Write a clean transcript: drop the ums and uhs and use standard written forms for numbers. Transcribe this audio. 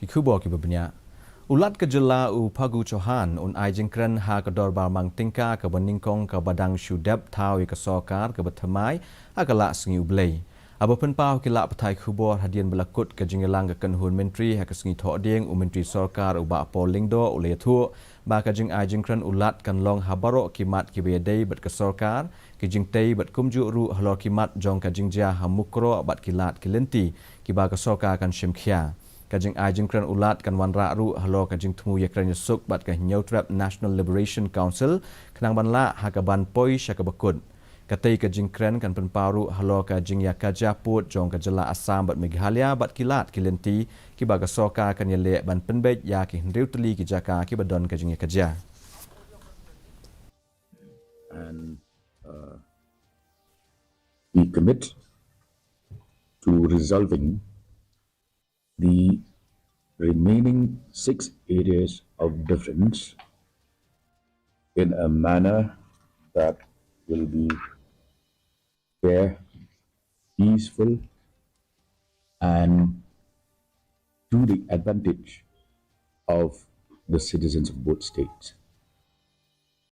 ki khubo ki babnya ulat ke Jylla u Phagu Chauhan un ai Jingkren ha ke Dorbar mang tingka ke Nyngkong ke Dangshu dep Thaw ke sokar ke bethamai ha ke la sengi ublei aba pen pau ki la patai khubo hadian belakut ke Jinglang ke kenhun menteri ha ke sengi tho ding u menteri sarkar u ba polingdo u le thu ba ka jing ai Jingkren ulat kan long habaro kimat ki bedai bat ke sarkar ki jingtei bat kumju ru halor kimat jong ka jingja hamukro bat kilat kilenti ki ba ke sarkar kan shimkhia kajing ai Jingkren ulat kan wanra ru halo kajing temu yakran yusuk bat ka Nyautrap National Liberation Council kenang banla hakaban poi syakabakut katai ka Jingkren kan penparu halo kajing yakaja put jong ka Jylla Assam bat Meghalaya bat kilat kilenti ki baga soka kan yale ban penbej ya ki hendriu teli ki jaka ki badon kajing yakaja and we commit to resolving the remaining 6 areas of difference in a manner that will be fair, peaceful, and to the advantage of the citizens of both states.